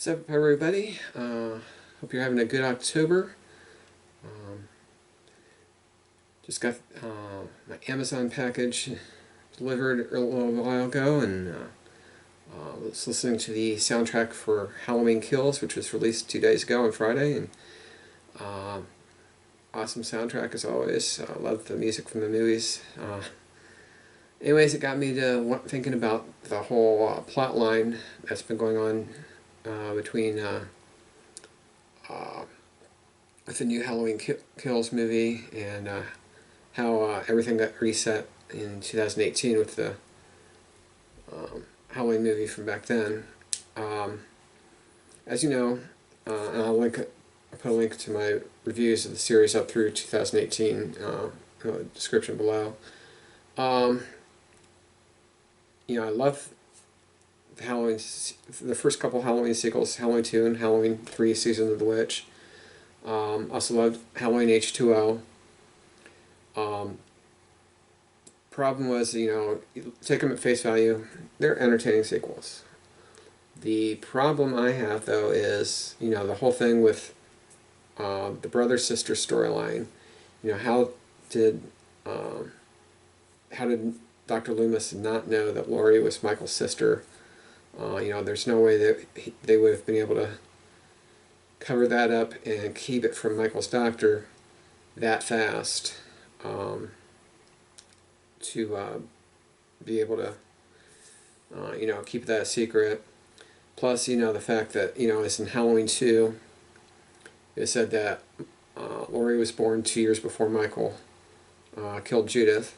What's up, everybody? Hope you're having a good October. Um, just got my Amazon package delivered a little while ago, and was listening to the soundtrack for Halloween Kills, which was released 2 days ago on Friday, and uh, awesome soundtrack as always. I love the music from the movies. Anyways, it got me to thinking about the whole plot line that's been going on between with the new Halloween Kills movie, and how everything got reset in 2018 with the Halloween movie from back then. As you know, and I'll put a link to my reviews of the series up through 2018 in the description below. I love the first couple Halloween sequels, Halloween 2 and Halloween 3 Season of the Witch. Also loved Halloween H2O. Problem was, you take them at face value, they're entertaining sequels. The problem I have, though, is, the whole thing with the brother-sister storyline. How did Dr. Loomis not know that Laurie was Michael's sister? There's no way that they would have been able to cover that up and keep it from Michael's doctor that fast to be able to, keep that a secret. Plus, the fact that, it's in Halloween 2, it said that Laurie was born 2 years before Michael killed Judith.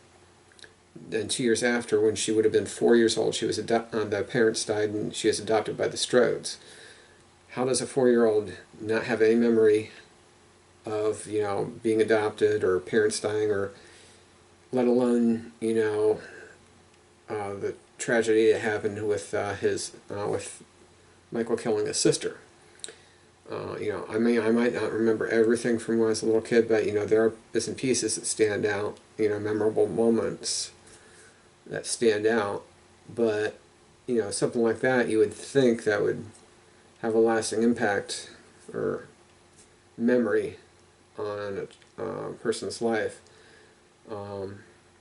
Then 2 years after, when she would have been 4 years old, she was the parents died and she was adopted by the Strodes. How does a 4-year-old not have any memory of, being adopted or parents dying, or let alone, the tragedy that happened with with Michael killing his sister? I might not remember everything from when I was a little kid, but, there are bits and pieces that stand out, memorable moments that stand out. But, something like that, you would think that would have a lasting impact or memory on a person's life,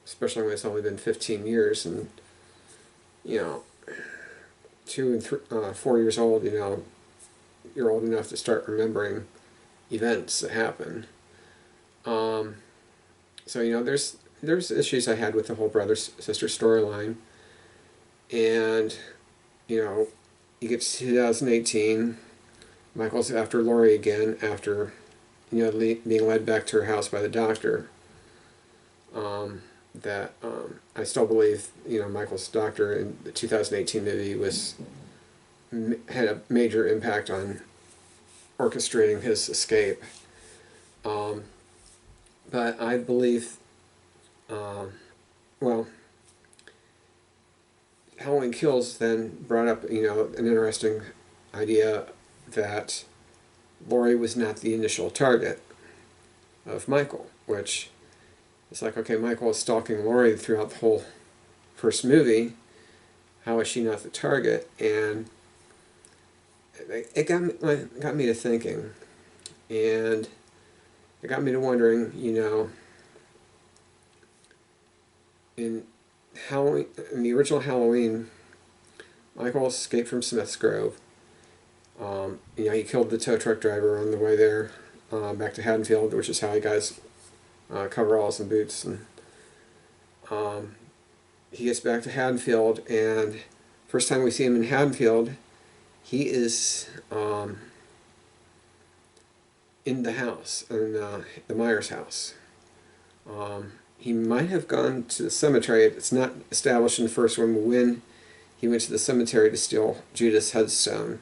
especially when it's only been 15 years, and 2 and 4 years old, you're old enough to start remembering events that happen. So there's issues I had with the whole brother-sister storyline, and you get to 2018, Michael's after Laurie again, after being led back to her house by the doctor. I still believe Michael's doctor in the 2018 movie had a major impact on orchestrating his escape. But I believe, Halloween Kills then brought up, an interesting idea that Laurie was not the initial target of Michael, which is like, okay, Michael is stalking Laurie throughout the whole first movie. How is she not the target? And it got me to thinking, and it got me to wondering, in the original Halloween, Michael escaped from Smith's Grove. He killed the tow truck driver on the way there, back to Haddonfield, which is how he got his coveralls and boots. And he gets back to Haddonfield, and first time we see him in Haddonfield, he is in the house, in the Myers house. He might have gone to the cemetery. It's not established in the first one when he went to the cemetery to steal Judith's headstone.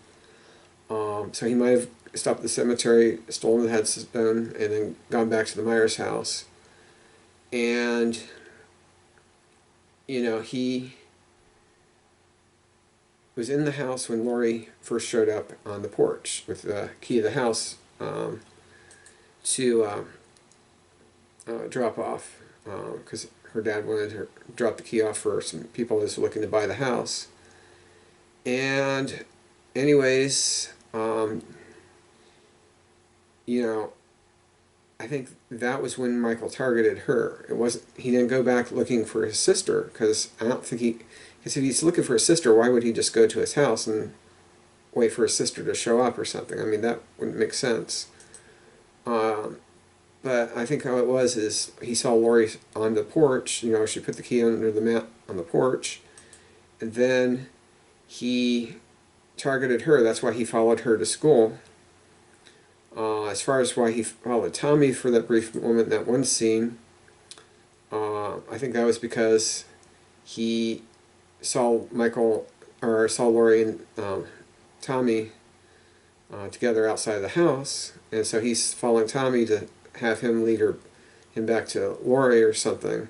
So he might have stopped at the cemetery, stolen the headstone, and then gone back to the Myers house. And, he was in the house when Laurie first showed up on the porch with the key of the house to drop off, because her dad wanted her to drop the key off for some people that was looking to buy the house. And anyways, um, you know, I think that was when Michael targeted her. It wasn't. He didn't go back looking for his sister, because I don't think he. Because if he's looking for his sister, why would he just go to his house and wait for his sister to show up or something? I mean, that wouldn't make sense. Um, but I think how it was is he saw Lori on the porch. You know, she put the key under the mat on the porch, and then he targeted her. That's why he followed her to school. As far as why he followed Tommy for that brief moment, that one scene, I think that was because he saw saw Lori and Tommy together outside of the house, and so he's following Tommy to have him lead him back to Lori or something,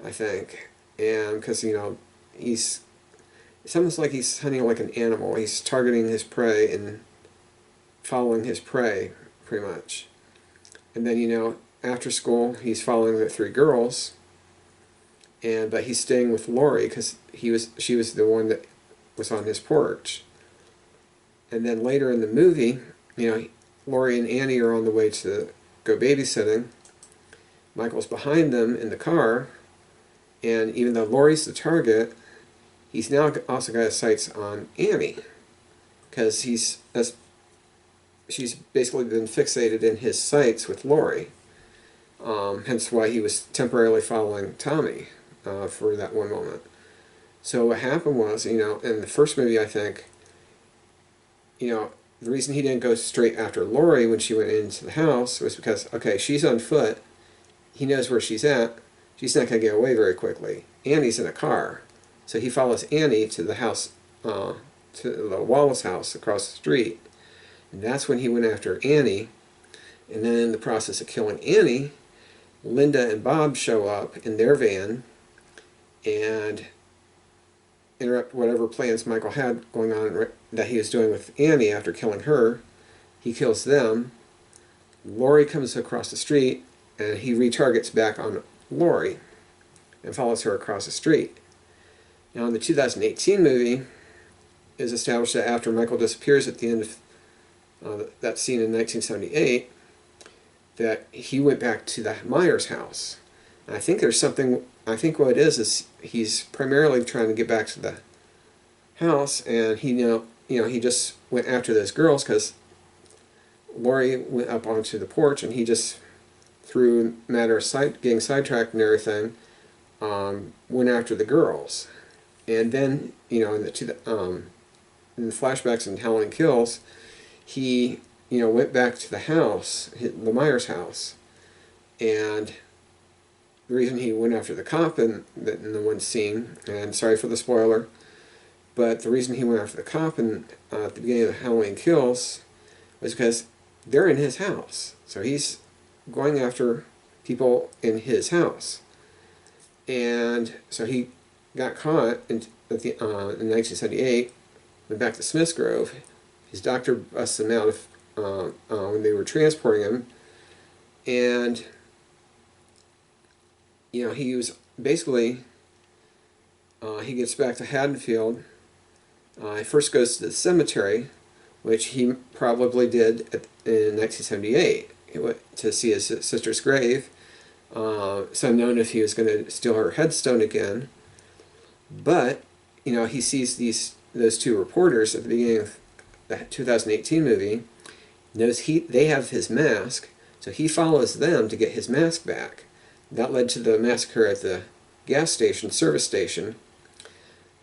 I think. And because, you know, it's almost like he's hunting like an animal. He's targeting his prey and following his prey, pretty much. And then, you know, after school, he's following the three girls, but he's staying with Lori because she was the one that was on his porch. And then later in the movie, you know, Lori and Annie are on the way to go babysitting. Michael's behind them in the car, and even though Lori's the target, he's now also got his sights on Annie, because she's basically been fixated in his sights with Lori. Hence why he was temporarily following Tommy for that one moment. So what happened was, you know, in the first movie, I think, you know, the reason he didn't go straight after Lori when she went into the house was because, okay, she's on foot, he knows where she's at, she's not going to get away very quickly. Annie's in a car. So he follows Annie to the house, to the Wallace house across the street. And that's when he went after Annie. And then in the process of killing Annie, Linda and Bob show up in their van and interrupt whatever plans Michael had going on that he was doing with Annie after killing her. He kills them. Lori comes across the street, and he retargets back on Lori and follows her across the street. Now in the 2018 movie, it is established that after Michael disappears at the end of that scene in 1978, that he went back to the Myers house. And I think there's something, I think what it is he's primarily trying to get back to the house, and he he just went after those girls because Lori went up onto the porch, and he just, through a matter of getting sidetracked and everything, went after the girls. And then, you know, in the flashbacks in Halloween Kills, he, you know, went back to the house, the Myers house, and the reason he went after the cop in the one scene, and sorry for the spoiler, but the reason he went after the cop at the beginning of Halloween Kills was because they're in his house. So he's going after people in his house. And so he got caught in 1978, went back to Smiths Grove. His doctor busted him out when they were transporting him. And, you know, he was basically, he gets back to Haddonfield. He first goes to the cemetery, which he probably did in 1978. He went to see his sister's grave. It's unknown if he was going to steal her headstone again. But, you know, he sees those two reporters at the beginning of the 2018 movie, knows they have his mask, so he follows them to get his mask back. That led to the massacre at the gas station, service station,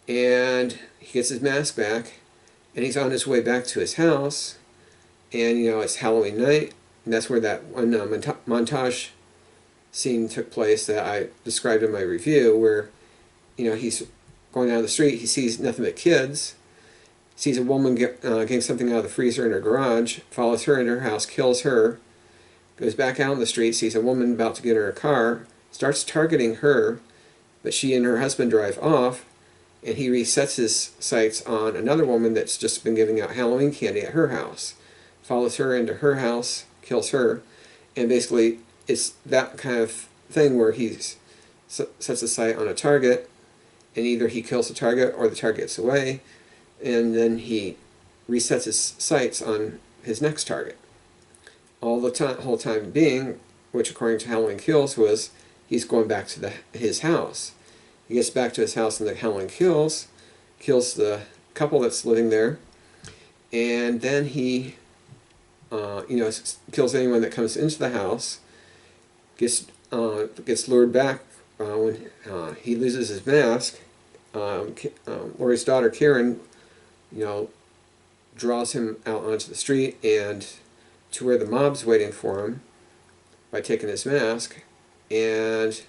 and he gets his mask back, and he's on his way back to his house, and, you know, it's Halloween night, and that's where that one montage scene took place that I described in my review, where, you know, he's going down the street, he sees nothing but kids, sees a woman getting something out of the freezer in her garage, follows her into her house, kills her, goes back out on the street, sees a woman about to get in her car, starts targeting her, but she and her husband drive off, and he resets his sights on another woman that's just been giving out Halloween candy at her house, follows her into her house, kills her, and basically it's that kind of thing where he sets a sight on a target, and either he kills the target or the target gets away, and then he resets his sights on his next target. All the whole time being, which according to Halloween Kills was, he's going back to his house. He gets back to his house in the Halloween Kills, kills the couple that's living there, and then he kills anyone that comes into the house, gets lured back when he loses his mask. Laurie's daughter Karen, draws him out onto the street and to where the mob's waiting for him by taking his mask, and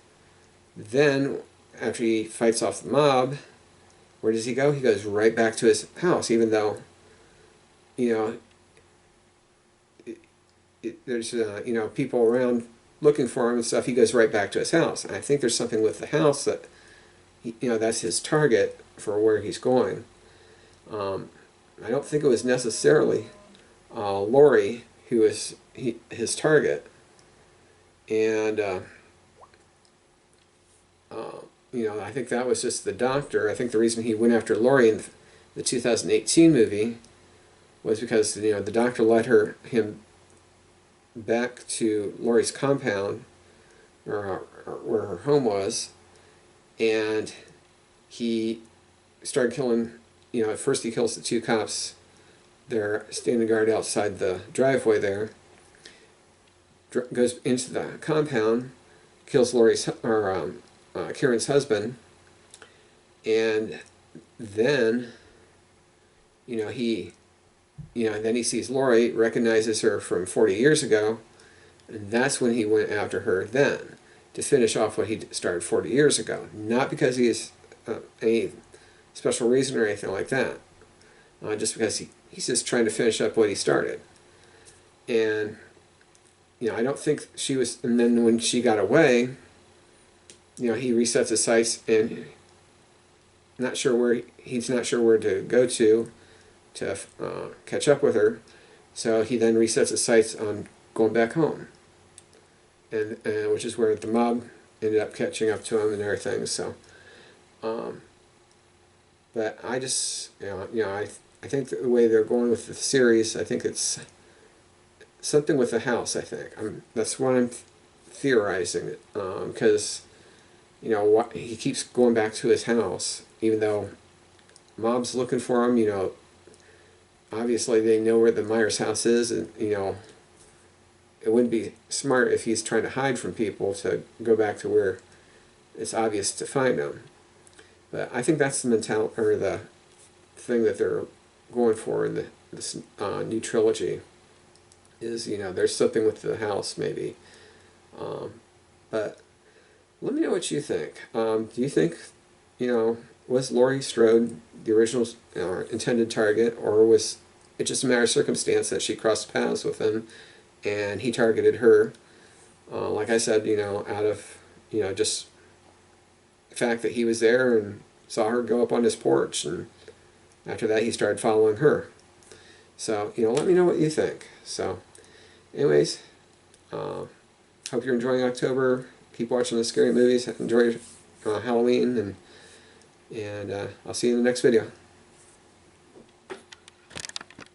then after he fights off the mob, where does he go? He goes right back to his house, even though there's people around looking for him and stuff. He goes right back to his house. And I think there's something with the house that that's his target for where he's going. I don't think it was necessarily Laurie who was his target, and I think that was just the doctor. I think the reason he went after Laurie in the 2018 movie was because the doctor led him back to Laurie's compound, or where her home was, and he started killing. At first he kills the two cops. They're standing guard outside the driveway there. Goes into the compound, kills Karen's husband, and then then he sees Laurie, recognizes her from 40 years ago, and that's when he went after her then, to finish off what he started 40 years ago. Not because he has any special reason or anything like that, just because he's just trying to finish up what he started. And I don't think she was, and then when she got away, he resets his sights and he's not sure where to go to catch up with her, so he then resets his sights on going back home, and which is where the mob ended up catching up to him and everything. So, but I just I think the way they're going with the series, I think it's something with the house. I think that's what I'm theorizing, because he keeps going back to his house, even though mob's looking for him. Obviously they know where the Myers house is, and it wouldn't be smart if he's trying to hide from people to go back to where it's obvious to find him. But I think that's the mentality, or the thing that they're going for in this new trilogy, is there's something with the house maybe. But let me know what you think. Do you think was Laurie Strode the original intended target, or was it just a matter of circumstance that she crossed paths with him and he targeted her? Like I said, out of just the fact that he was there and saw her go up on his porch, and after that he started following her. So let me know what you think. So anyways, hope you're enjoying October. Keep watching the scary movies. Enjoy Halloween, and I'll see you in the next video.